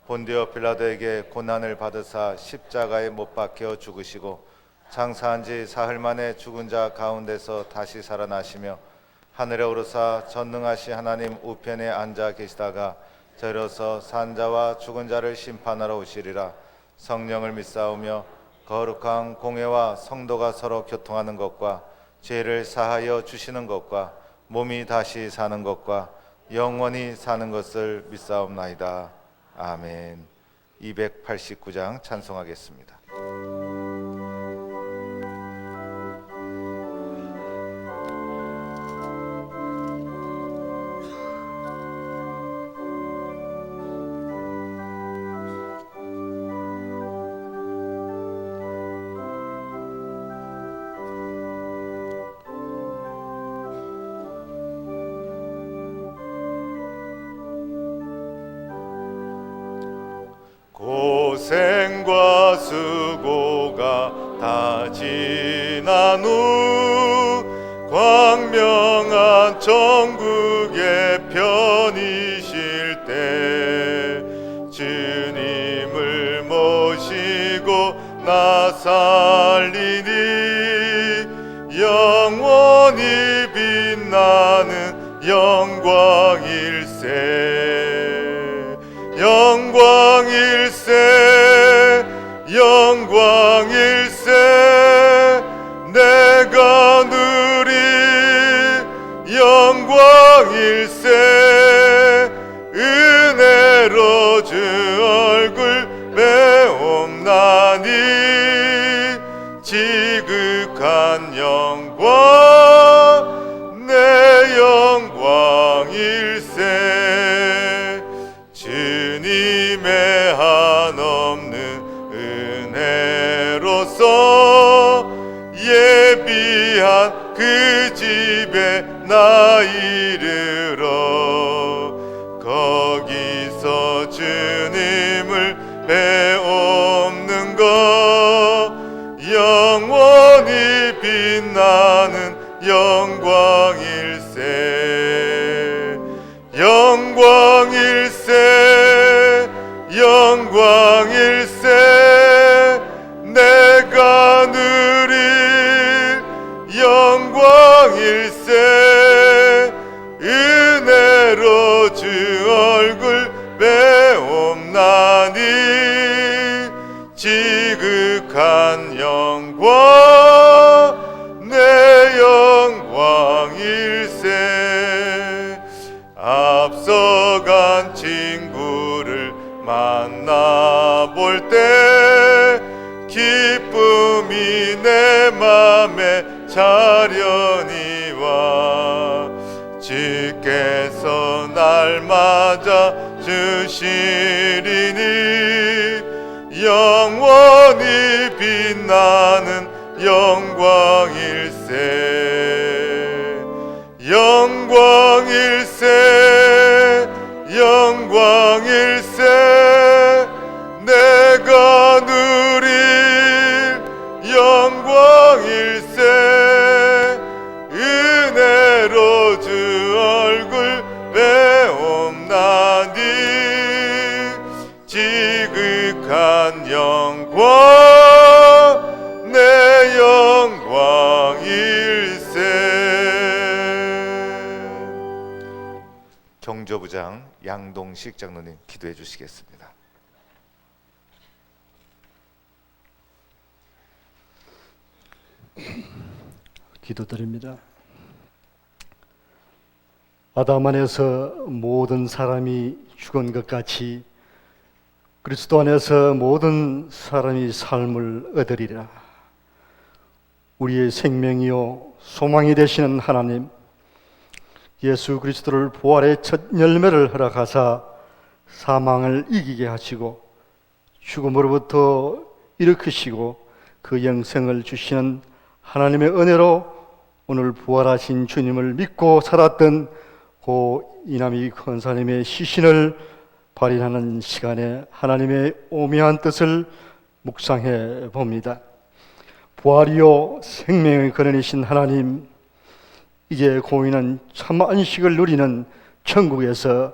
본디오 빌라도에게 고난을 받으사 십자가에 못 박혀 죽으시고 장사한 지 사흘 만에 죽은 자 가운데서 다시 살아나시며 하늘에 오르사 전능하신 하나님 우편에 앉아 계시다가 저리로서 산 자와 죽은 자를 심판하러 오시리라. 성령을 믿사오며 거룩한 공회와 성도가 서로 교통하는 것과 죄를 사하여 주시는 것과 몸이 다시 사는 것과 영원히 사는 것을 믿사옵나이다. 아멘. 289장 찬송하겠습니다. 고생과 수고가 다 지난 후 광명한 천국에 편이실 때 주님을 모시고 나 살리니 영원히 빛나는 영광일세. 영광일세. 영광일세. 내가 누릴 영광일세. 은혜로 주 얼굴 배움나니 지극한 영광 내 영광일세. 주님의 한없는 은혜로서 예비한 그 집에 나 이르러 거기서 주님을 배옵는 것 영원히 빛나는 영광일세. 영광일세. 영광일세. 내가 누릴 영광일세. 은혜로 주 얼굴 배움나니 지극한 영광 내 영광일세. 앞서간 친구를 만나볼 때 기쁨이 내 맘에 자련히 와 주께서 날 맞아 주시리니 영원히 빛나는 영광일세. 영광일세. 영광일세. 내가 누릴 영광일세. 은혜로 주 얼굴 배움나니 지극한 영광 내 영광일세. 경조부장 양동식 장로님 기도해 주시겠습니다. 기도드립니다. 아담 안에서 모든 사람이 죽은 것 같이 그리스도 안에서 모든 사람이 삶을 얻으리라. 우리의 생명이요 소망이 되시는 하나님, 예수 그리스도를 부활의 첫 열매를 허락하사 사망을 이기게 하시고 죽음으로부터 일으키시고 그 영생을 주시는 하나님의 은혜로 오늘 부활하신 주님을 믿고 살았던 고 이남희 권사님의 시신을 발인하는 시간에 하나님의 오묘한 뜻을 묵상해 봅니다. 부활이요 생명의 근원이신 하나님, 이제 고인은 참 안식을 누리는 천국에서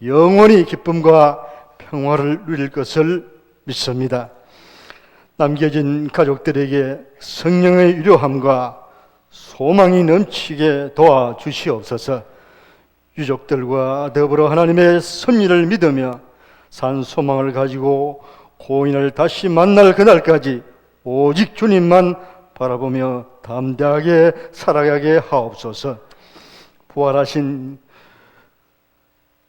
영원히 기쁨과 평화를 누릴 것을 믿습니다. 남겨진 가족들에게 성령의 위로함과 소망이 넘치게 도와주시옵소서. 유족들과 더불어 하나님의 섭리를 믿으며 산 소망을 가지고 고인을 다시 만날 그날까지 오직 주님만 바라보며 담대하게 살아가게 하옵소서. 부활하신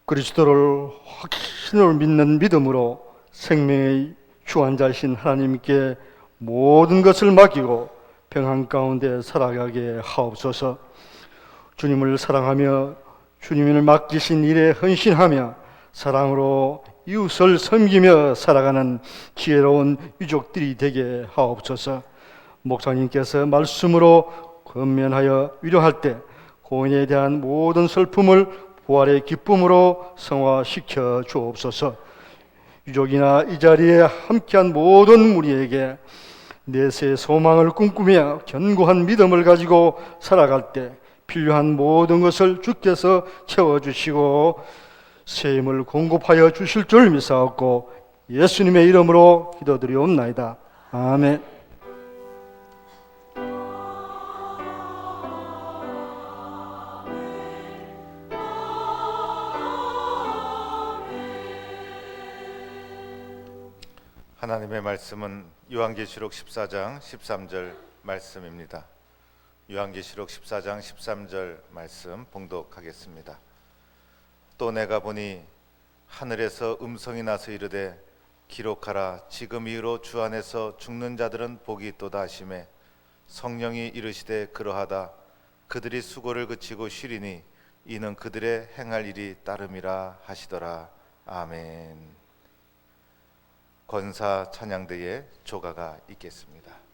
그리스도를 확신으로 믿는 믿음으로 생명의 주관자이신 하나님께 모든 것을 맡기고 평안 가운데 살아가게 하옵소서. 주님을 사랑하며 주님을 맡기신 일에 헌신하며 사랑으로 이웃을 섬기며 살아가는 지혜로운 유족들이 되게 하옵소서. 목사님께서 말씀으로 권면하여 위로할 때 고인에 대한 모든 슬픔을 부활의 기쁨으로 성화시켜 주옵소서. 유족이나 이 자리에 함께한 모든 무리에게 내세의 소망을 꿈꾸며 견고한 믿음을 가지고 살아갈 때 필요한 모든 것을 주께서 채워주시고 새 힘을 공급하여 주실 줄 믿사옵고 예수님의 이름으로 기도드리옵나이다. 아멘. 하나님의 말씀은 요한계시록 14장 13절 말씀입니다. 요한계시록 14장 13절 말씀 봉독하겠습니다. 또 내가 보니 하늘에서 음성이 나서 이르되 기록하라. 지금 이후로 주 안에서 죽는 자들은 복이 있도다 하시매 성령이 이르시되 그러하다. 그들이 수고를 그치고 쉬리니 이는 그들의 행할 일이 따름이라 하시더라. 아멘. 권사 찬양대의 조가가 있겠습니다.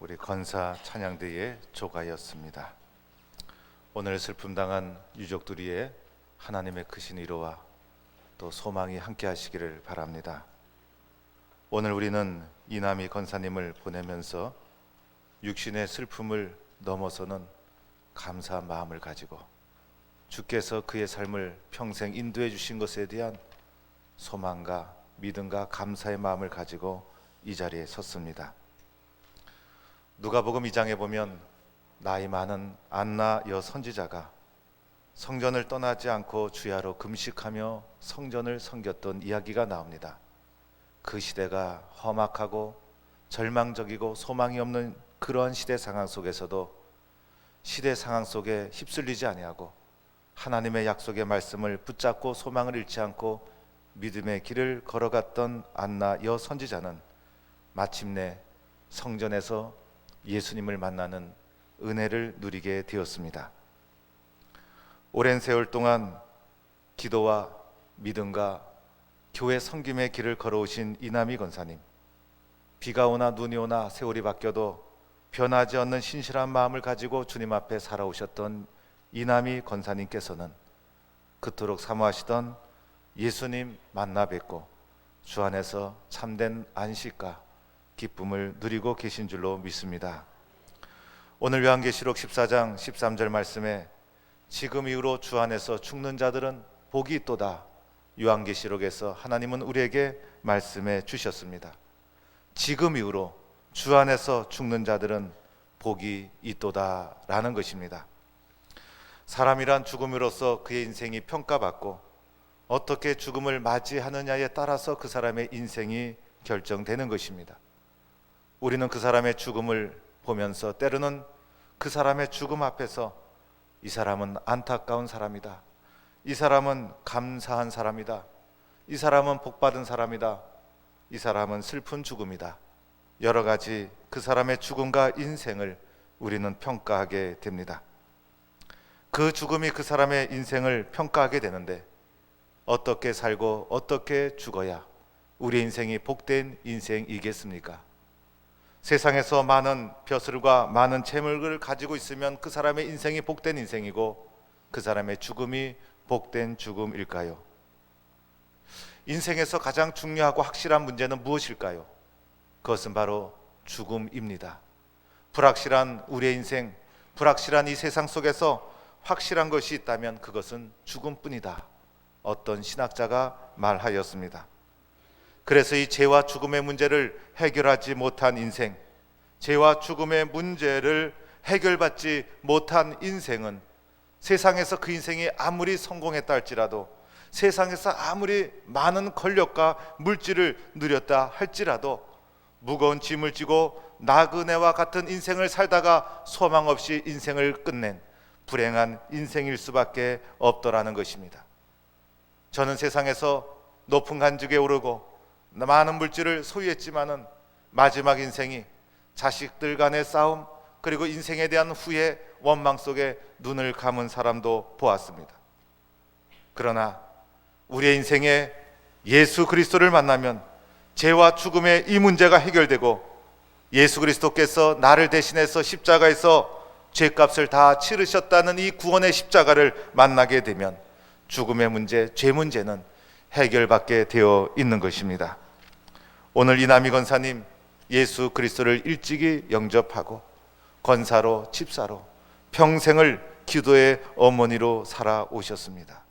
우리 건사 찬양대의 조가였습니다. 오늘 슬픔 당한 유족들이의 하나님의 크신 위로와 또 소망이 함께 하시기를 바랍니다. 오늘 우리는 이남희 권사님을 보내면서 육신의 슬픔을 넘어서는 감사한 마음을 가지고 주께서 그의 삶을 평생 인도해 주신 것에 대한 소망과 믿음과 감사의 마음을 가지고 이 자리에 섰습니다. 누가복음 2장에 보면 나이 많은 안나 여 선지자가 성전을 떠나지 않고 주야로 금식하며 성전을 섬겼던 이야기가 나옵니다. 그 시대가 험악하고 절망적이고 소망이 없는 그러한 시대 상황 속에서도 시대 상황 속에 휩쓸리지 아니하고 하나님의 약속의 말씀을 붙잡고 소망을 잃지 않고 믿음의 길을 걸어갔던 안나 여 선지자는 마침내 성전에서 예수님을 만나는 은혜를 누리게 되었습니다. 오랜 세월 동안 기도와 믿음과 교회 섬김의 길을 걸어오신 이남희 권사님, 비가 오나 눈이 오나 세월이 바뀌어도 변하지 않는 신실한 마음을 가지고 주님 앞에 살아오셨던 이남희 권사님께서는 그토록 사모하시던 예수님 만나 뵙고 주 안에서 참된 안식과 기쁨을 누리고 계신 줄로 믿습니다. 오늘 요한계시록 14장 13절 말씀에 지금 이후로 주 안에서 죽는 자들은 복이 있도다. 요한계시록에서 하나님은 우리에게 말씀해 주셨습니다. 지금 이후로 주 안에서 죽는 자들은 복이 있도다 라는 것입니다. 사람이란 죽음으로써 그의 인생이 평가받고 어떻게 죽음을 맞이하느냐에 따라서 그 사람의 인생이 결정되는 것입니다. 우리는 그 사람의 죽음을 보면서 때로는 그 사람의 죽음 앞에서 이 사람은 안타까운 사람이다, 이 사람은 감사한 사람이다, 이 사람은 복받은 사람이다, 이 사람은 슬픈 죽음이다, 여러 가지 그 사람의 죽음과 인생을 우리는 평가하게 됩니다. 그 죽음이 그 사람의 인생을 평가하게 되는데 어떻게 살고 어떻게 죽어야 우리 인생이 복된 인생이겠습니까? 세상에서 많은 벼슬과 많은 재물을 가지고 있으면 그 사람의 인생이 복된 인생이고 그 사람의 죽음이 복된 죽음일까요? 인생에서 가장 중요하고 확실한 문제는 무엇일까요? 그것은 바로 죽음입니다. 불확실한 우리의 인생, 불확실한 이 세상 속에서 확실한 것이 있다면 그것은 죽음뿐이다. 어떤 신학자가 말하였습니다. 그래서 이 죄와 죽음의 문제를 해결하지 못한 인생, 죄와 죽음의 문제를 해결받지 못한 인생은 세상에서 그 인생이 아무리 성공했다 할지라도, 세상에서 아무리 많은 권력과 물질을 누렸다 할지라도 무거운 짐을 지고 나그네와 같은 인생을 살다가 소망 없이 인생을 끝낸 불행한 인생일 수밖에 없더라는 것입니다. 저는 세상에서 높은 간직에 오르고 많은 물질을 소유했지만은 마지막 인생이 자식들 간의 싸움, 그리고 인생에 대한 후회, 원망 속에 눈을 감은 사람도 보았습니다. 그러나 우리의 인생에 예수 그리스도를 만나면 죄와 죽음의 이 문제가 해결되고 예수 그리스도께서 나를 대신해서 십자가에서 죄값을 다 치르셨다는 이 구원의 십자가를 만나게 되면 죽음의 문제, 죄 문제는 해결받게 되어 있는 것입니다. 오늘 이남희 권사님 예수 그리스도를 일찍이 영접하고 권사로 집사로 평생을 기도의 어머니로 살아오셨습니다.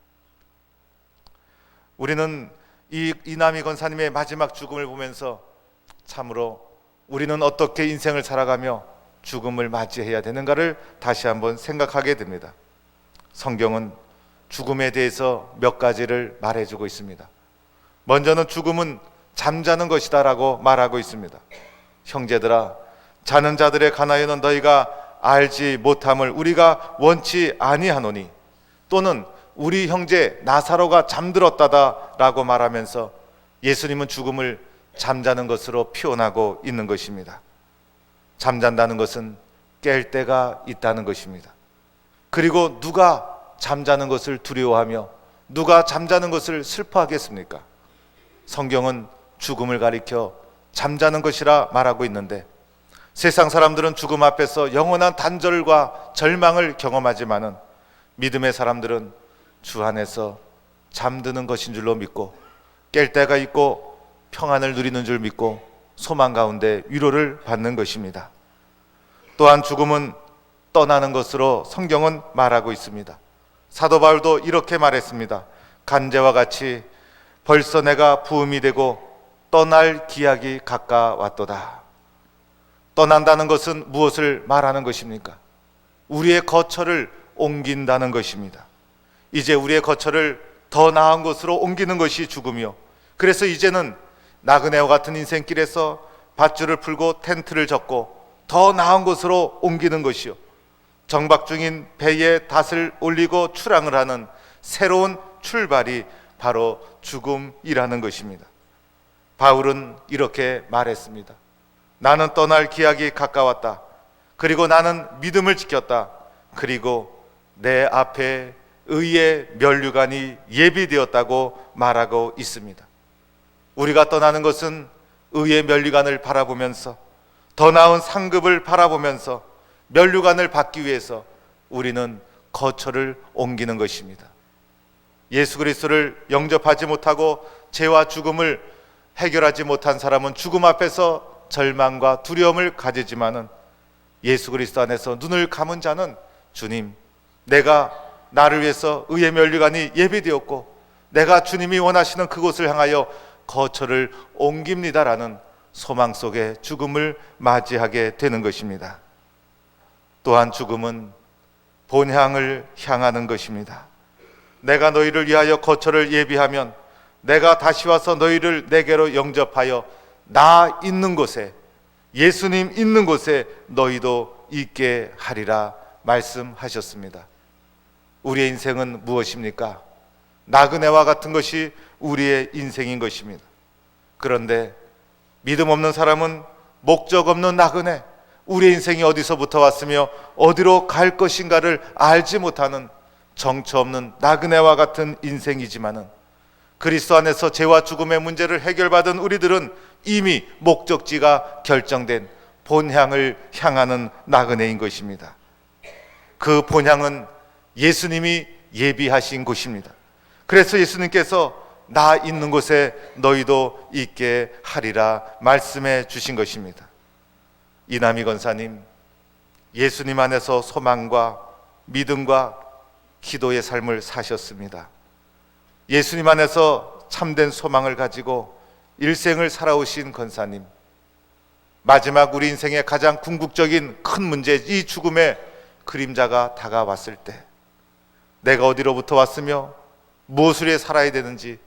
우리는 이 이남희 권사님의 마지막 죽음을 보면서 참으로 우리는 어떻게 인생을 살아가며 죽음을 맞이해야 되는가를 다시 한번 생각하게 됩니다. 성경은 죽음에 대해서 몇 가지를 말해주고 있습니다. 먼저는 죽음은 잠자는 것이다 라고 말하고 있습니다. 형제들아, 자는 자들의 가나요는 너희가 알지 못함을 우리가 원치 아니하노니, 또는 우리 형제 나사로가 잠들었다다 라고 말하면서 예수님은 죽음을 잠자는 것으로 표현하고 있는 것입니다. 잠잔다는 것은 깰 때가 있다는 것입니다. 그리고 누가 잠자는 것을 두려워하며 누가 잠자는 것을 슬퍼하겠습니까? 성경은 죽음을 가리켜 잠자는 것이라 말하고 있는데, 세상 사람들은 죽음 앞에서 영원한 단절과 절망을 경험하지만은 믿음의 사람들은 주 안에서 잠드는 것인 줄로 믿고 깰 때가 있고 평안을 누리는 줄 믿고 소망 가운데 위로를 받는 것입니다. 또한 죽음은 떠나는 것으로 성경은 말하고 있습니다. 사도 바울도 이렇게 말했습니다. 간제와 같이 벌써 내가 부음이 되고 떠날 기약이 가까웠도다. 떠난다는 것은 무엇을 말하는 것입니까? 우리의 거처를 옮긴다는 것입니다. 이제 우리의 거처를 더 나은 곳으로 옮기는 것이 죽음이요, 그래서 이제는 나그네와 같은 인생길에서 밧줄을 풀고 텐트를 젓고 더 나은 곳으로 옮기는 것이요, 정박 중인 배에 닷을 올리고 출항을 하는 새로운 출발이 바로 죽음이라는 것입니다. 바울은 이렇게 말했습니다. 나는 떠날 기약이 가까웠다. 그리고 나는 믿음을 지켰다. 그리고 내 앞에 의의 면류관이 예비되었다고 말하고 있습니다. 우리가 떠나는 것은 의의 면류관을 바라보면서, 더 나은 상급을 바라보면서 면류관을 받기 위해서 우리는 거처를 옮기는 것입니다. 예수 그리스도를 영접하지 못하고 죄와 죽음을 해결하지 못한 사람은 죽음 앞에서 절망과 두려움을 가지지만은 예수 그리스도 안에서 눈을 감은 자는 주님, 내가 나를 위해서 의의 면류관이 예비되었고 내가 주님이 원하시는 그곳을 향하여 거처를 옮깁니다라는 소망 속에 죽음을 맞이하게 되는 것입니다. 또한 죽음은 본향을 향하는 것입니다. 내가 너희를 위하여 거처를 예비하면 내가 다시 와서 너희를 내게로 영접하여 나 있는 곳에, 예수님 있는 곳에 너희도 있게 하리라 말씀하셨습니다. 우리의 인생은 무엇입니까? 나그네와 같은 것이 우리의 인생인 것입니다. 그런데 믿음 없는 사람은 목적 없는 나그네, 우리의 인생이 어디서부터 왔으며 어디로 갈 것인가를 알지 못하는 정처 없는 나그네와 같은 인생이지만은 그리스도 안에서 죄와 죽음의 문제를 해결받은 우리들은 이미 목적지가 결정된 본향을 향하는 나그네인 것입니다. 그 본향은 예수님이 예비하신 곳입니다. 그래서 예수님께서 나 있는 곳에 너희도 있게 하리라 말씀해 주신 것입니다. 이남희 권사님, 예수님 안에서 소망과 믿음과 기도의 삶을 사셨습니다. 예수님 안에서 참된 소망을 가지고 일생을 살아오신 권사님, 마지막 우리 인생의 가장 궁극적인 큰 문제, 이 죽음의 그림자가 다가왔을 때 내가 어디로부터 왔으며 무엇을 위해 살아야 되는지,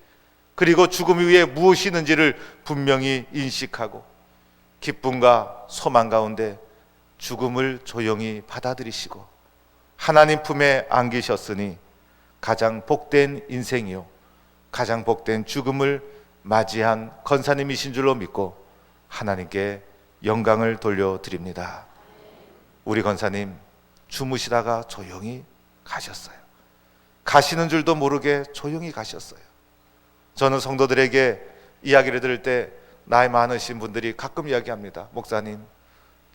그리고 죽음 이후에 무엇이 있는지를 분명히 인식하고 기쁨과 소망 가운데 죽음을 조용히 받아들이시고 하나님 품에 안기셨으니 가장 복된 인생이요, 가장 복된 죽음을 맞이한 권사님이신 줄로 믿고 하나님께 영광을 돌려드립니다. 우리 권사님 주무시다가 조용히 가셨어요. 가시는 줄도 모르게 조용히 가셨어요. 저는 성도들에게 이야기를 들을 때 나이 많으신 분들이 가끔 이야기합니다. 목사님,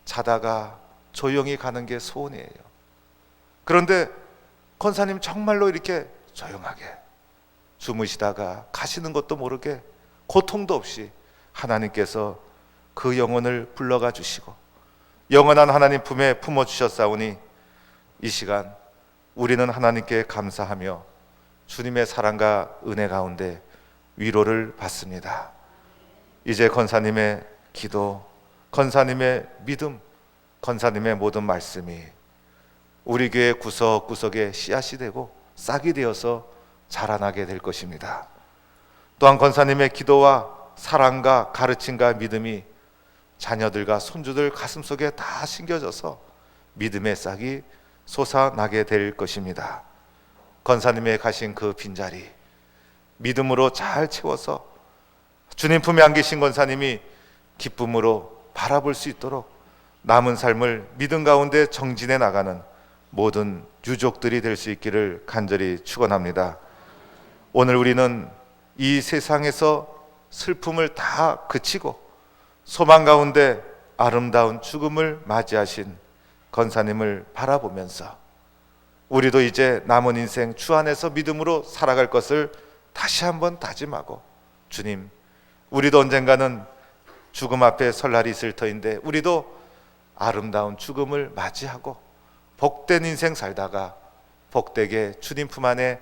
자다가 조용히 가는 게 소원이에요. 그런데 권사님 정말로 이렇게 조용하게 주무시다가 가시는 것도 모르게 고통도 없이 하나님께서 그 영혼을 불러가 주시고 영원한 하나님 품에 품어주셨사오니 이 시간 우리는 하나님께 감사하며 주님의 사랑과 은혜 가운데 위로를 받습니다. 이제 권사님의 기도, 권사님의 믿음, 권사님의 모든 말씀이 우리 교회 구석구석에 씨앗이 되고 싹이 되어서 자라나게 될 것입니다. 또한 권사님의 기도와 사랑과 가르침과 믿음이 자녀들과 손주들 가슴속에 다 심겨져서 믿음의 싹이 솟아나게 될 것입니다. 권사님의 가신 그 빈자리 믿음으로 잘 채워서 주님 품에 안기신 권사님이 기쁨으로 바라볼 수 있도록 남은 삶을 믿음 가운데 정진해 나가는 모든 유족들이 될 수 있기를 간절히 축원합니다. 오늘 우리는 이 세상에서 슬픔을 다 그치고 소망 가운데 아름다운 죽음을 맞이하신 권사님을 바라보면서 우리도 이제 남은 인생 주 안에서 믿음으로 살아갈 것을 다시 한번 다짐하고, 주님, 우리도 언젠가는 죽음 앞에 설 날이 있을 터인데 우리도 아름다운 죽음을 맞이하고 복된 인생 살다가 복되게 주님 품 안에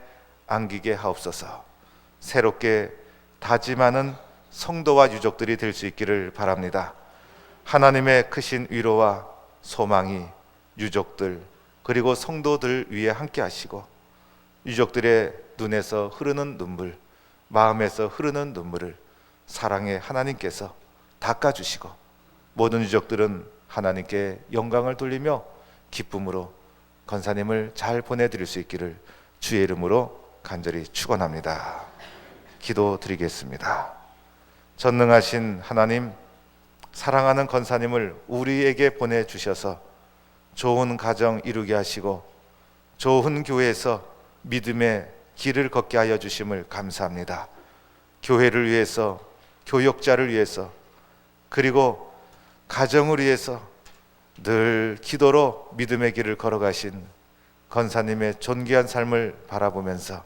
안기게 하옵소서. 새롭게 다짐하는 성도와 유족들이 될 수 있기를 바랍니다. 하나님의 크신 위로와 소망이 유족들 그리고 성도들 위에 함께 하시고, 유족들의 눈에서 흐르는 눈물, 마음에서 흐르는 눈물을 사랑의 하나님께서 닦아주시고, 모든 유족들은 하나님께 영광을 돌리며 기쁨으로 권사님을 잘 보내드릴 수 있기를 주의 이름으로 간절히 축원합니다. 기도드리겠습니다. 전능하신 하나님, 사랑하는 권사님을 우리에게 보내주셔서 좋은 가정 이루게 하시고 좋은 교회에서 믿음의 길을 걷게 하여 주심을 감사합니다. 교회를 위해서, 교역자를 위해서, 그리고 가정을 위해서 늘 기도로 믿음의 길을 걸어가신 권사님의 존귀한 삶을 바라보면서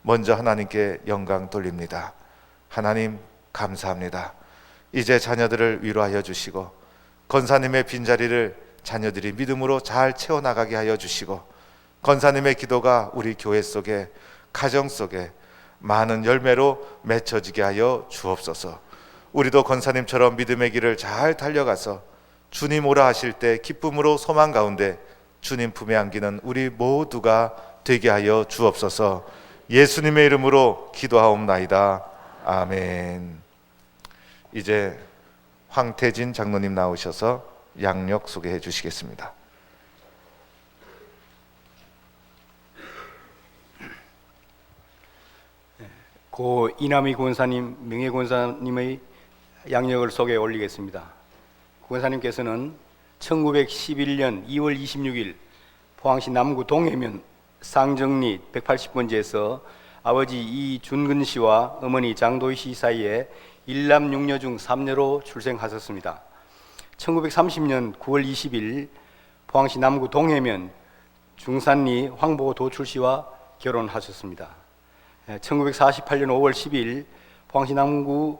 먼저 하나님께 영광 돌립니다. 하나님 감사합니다. 이제 자녀들을 위로하여 주시고 권사님의 빈자리를 자녀들이 믿음으로 잘 채워나가게 하여 주시고, 권사님의 기도가 우리 교회 속에, 가정 속에 많은 열매로 맺혀지게 하여 주옵소서. 우리도 권사님처럼 믿음의 길을 잘 달려가서 주님 오라 하실 때 기쁨으로 소망 가운데 주님 품에 안기는 우리 모두가 되게 하여 주옵소서. 예수님의 이름으로 기도하옵나이다. 아멘. 이제 황태진 장로님 나오셔서 양력 소개해 주시겠습니다. 고 이남희 권사님, 명예 권사님의 양력을 소개해 올리겠습니다. 권사님께서는 1911년 2월 26일 포항시 남구 동해면 상정리 180번지에서 아버지 이준근 씨와 어머니 장도희 씨 사이에 일남 6녀 중 3녀로 출생하셨습니다. 1930년 9월 20일 포항시 남구 동해면 중산리 황보고 도출 씨와 결혼하셨습니다. 1948년 5월 10일 포항시 남구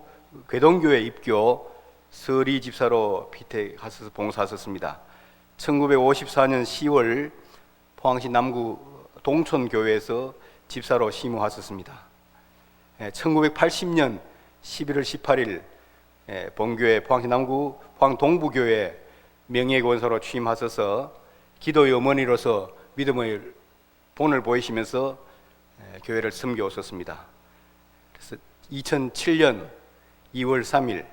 괴동교회 입교 서리 집사로 피택하셔서 봉사하셨습니다. 1954년 10월 포항시 남구 동촌교회에서 집사로 심우하셨습니다. 1980년 11월 18일 본교회 포항시 남구 포항 동부교회 명예권사로 취임하셔서 기도의 어머니로서 믿음의 본을 보이시면서 교회를 섬겨오셨습니다. 그래서 2007년 2월 3일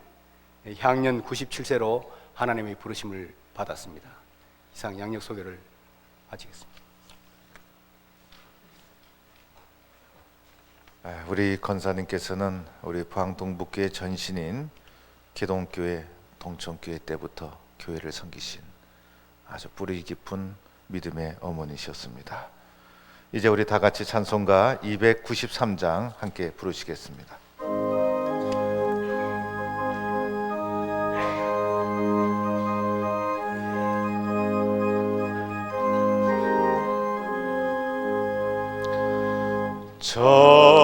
향년 97세로 하나님의 부르심을 받았습니다. 이상 양력 소개를 마치겠습니다. 우리 권사님께서는 우리 포항 동북교회 전신인 기동교회 동천교회 때부터 교회를 섬기신 아주 뿌리 깊은 믿음의 어머니셨습니다. 이제 우리 다 같이 찬송가 293장 함께 부르시겠습니다.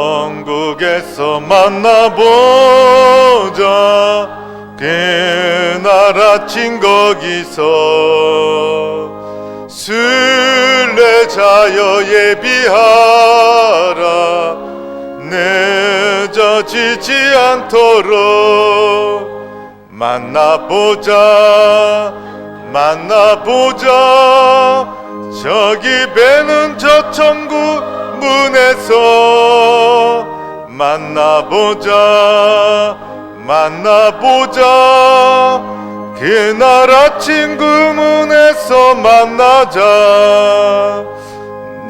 천국에서 만나보자 그날 아침 거기서 순례자여 예비하라 늦어지지 않도록 만나보자 저기 배는 저 천국 문에서 만나보자 그날 아침 그 문에서 만나자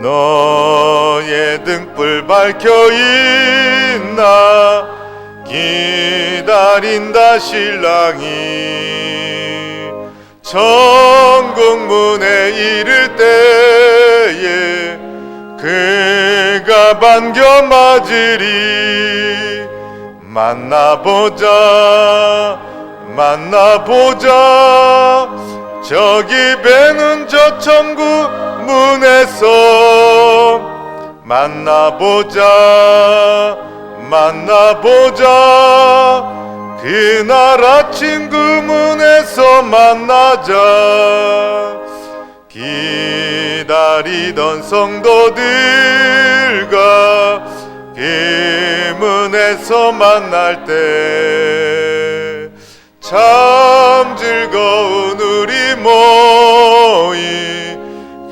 너의 등불 밝혀있나 기다린다 신랑이 천국 문에 이를 때에 그가 반겨 맞으리 만나보자 만나보자. 저기 배는 저 천국 문에서 만나보자. 만나보자. 그날 아침 그 문에서 만나자. 기다리던 성도들과 그 문에서 만날 때 참 즐거운 우리 모임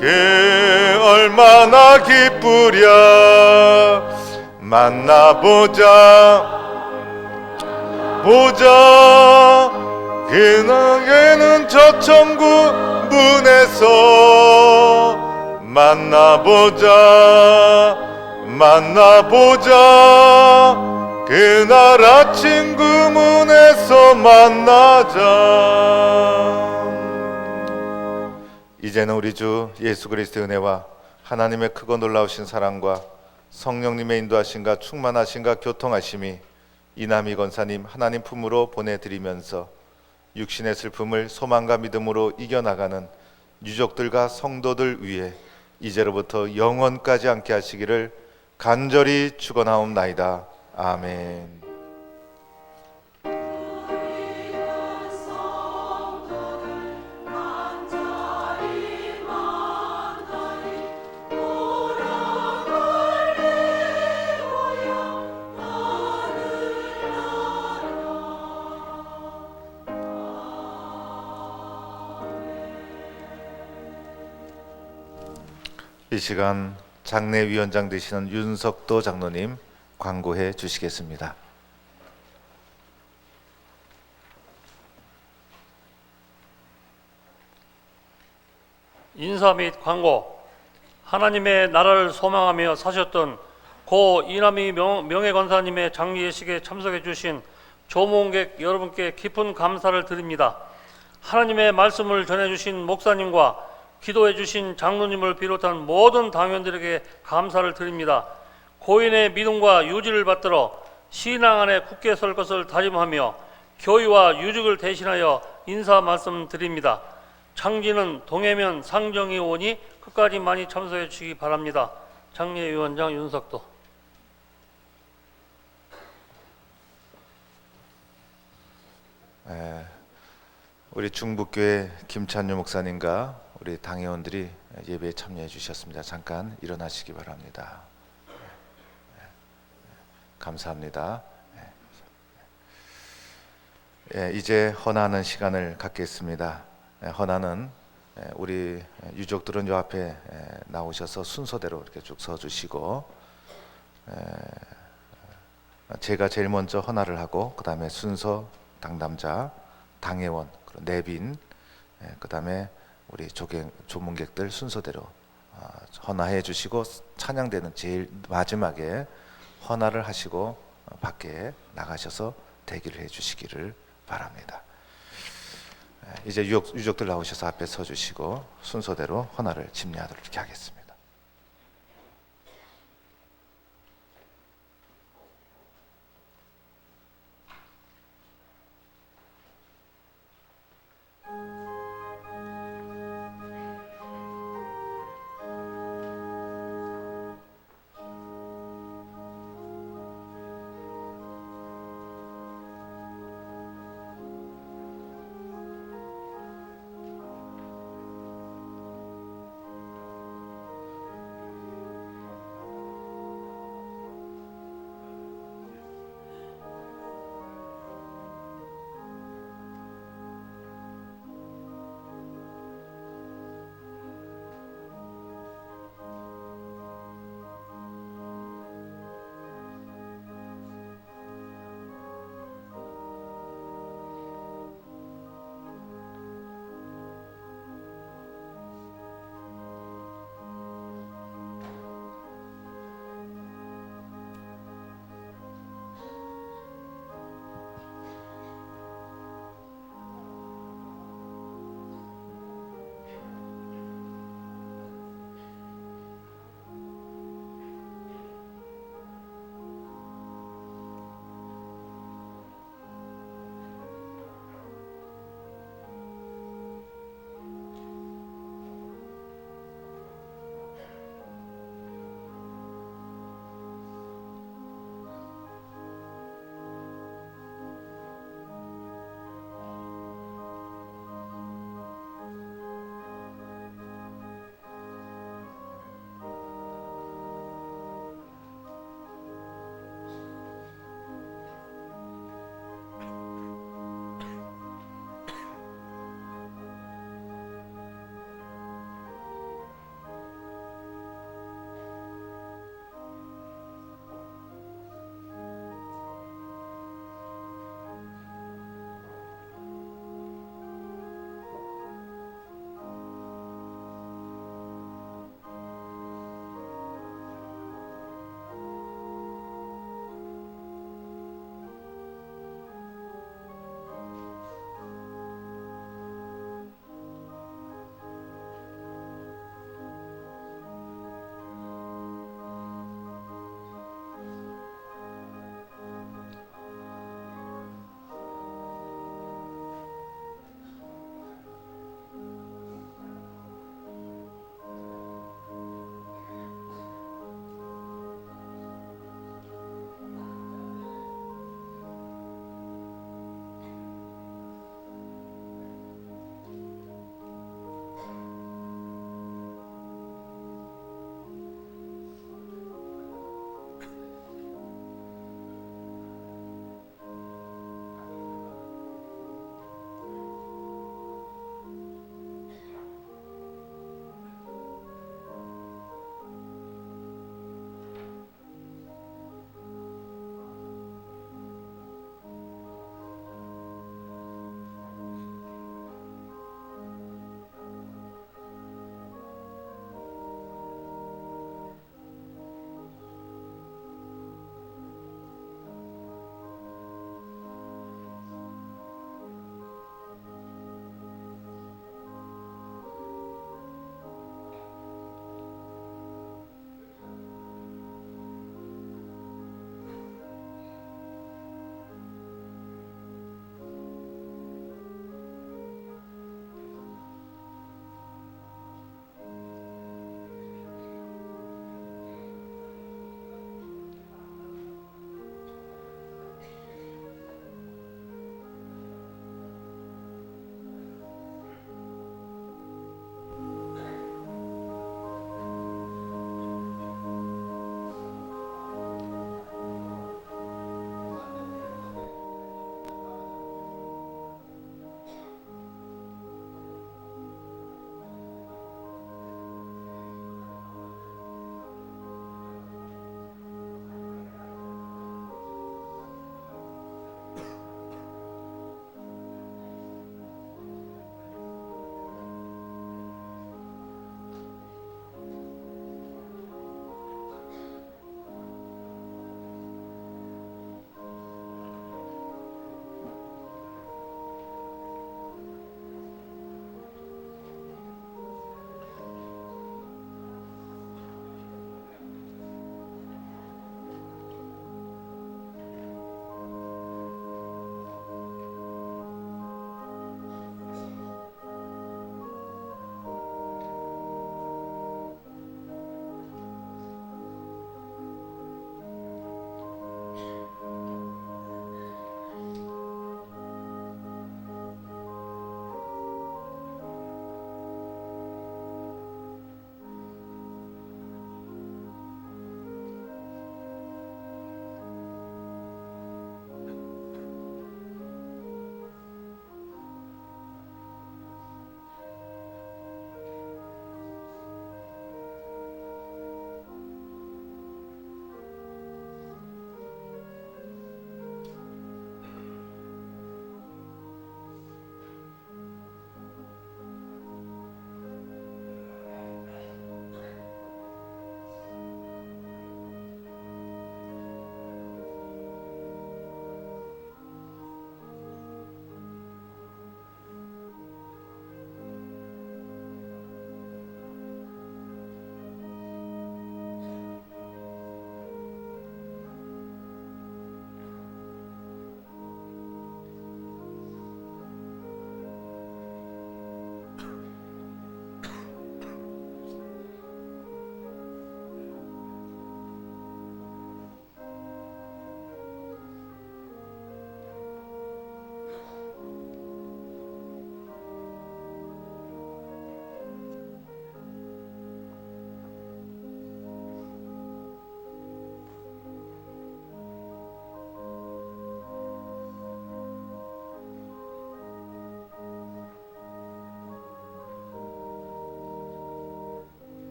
그 얼마나 기쁘랴. 만나보자. 보자. 그날에는 저 천국 문에서 만나보자. 만나보자. 그날 아침 그 문에서 만나자. 이제는 우리 주 예수 그리스도의 은혜와 하나님의 크고 놀라우신 사랑과 성령님의 인도하심과 충만하심과 교통하심이 이남희 권사님 하나님 품으로 보내드리면서 육신의 슬픔을 소망과 믿음으로 이겨나가는 유족들과 성도들 위해 이제로부터 영원까지 함께 하시기를 간절히 축원하옵나이다. 아멘. 이 시간 장례위원장 되시는 윤석도 장로님 광고해 주시겠습니다. 인사 및 광고. 하나님의 나라를 소망하며 사셨던 고 이남희 명예권사님의 장례 예식에 참석해 주신 조문객 여러분께 깊은 감사를 드립니다. 하나님의 말씀을 전해 주신 목사님과 기도해 주신 장로님을 비롯한 모든 당원들에게 감사를 드립니다. 고인의 믿음과 유지를 받들어 신앙 안에 굳게 설 것을 다짐하며 교회와 유족을 대신하여 인사 말씀드립니다. 장지는 동해면 상정이 오니 끝까지 많이 참석해 주시기 바랍니다. 장례위원장 윤석도. 우리 중북교회 김찬유 목사님과 우리 당회원들이 예배에 참여해 주셨습니다. 잠깐 일어나시기 바랍니다. 감사합니다. 이제 헌화하는 시간을 갖겠습니다. 헌화는 우리 유족들은 요 앞에 나오셔서 순서대로 이렇게 쭉 서주시고 제가 제일 먼저 헌화를 하고 그 다음에 순서 당담자, 당회원, 내빈, 그 다음에 우리 조문객들 순서대로 헌화해 주시고 찬양대는 제일 마지막에 헌화를 하시고 밖에 나가셔서 대기를 해 주시기를 바랍니다. 이제 유족들 나오셔서 앞에 서 주시고 순서대로 헌화를 집례하도록 이렇게 하겠습니다.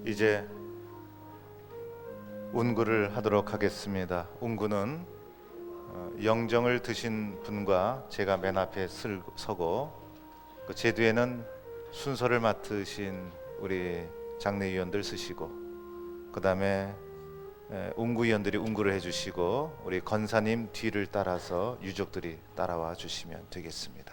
이제 운구를 하도록 하겠습니다. 운구는 영정을 드신 분과 제가 맨 앞에 서고 그 제 뒤에는 순서를 맡으신 우리 장례위원들 쓰시고 그 다음에 운구위원들이 운구를 해주시고 우리 건사님 뒤를 따라서 유족들이 따라와 주시면 되겠습니다.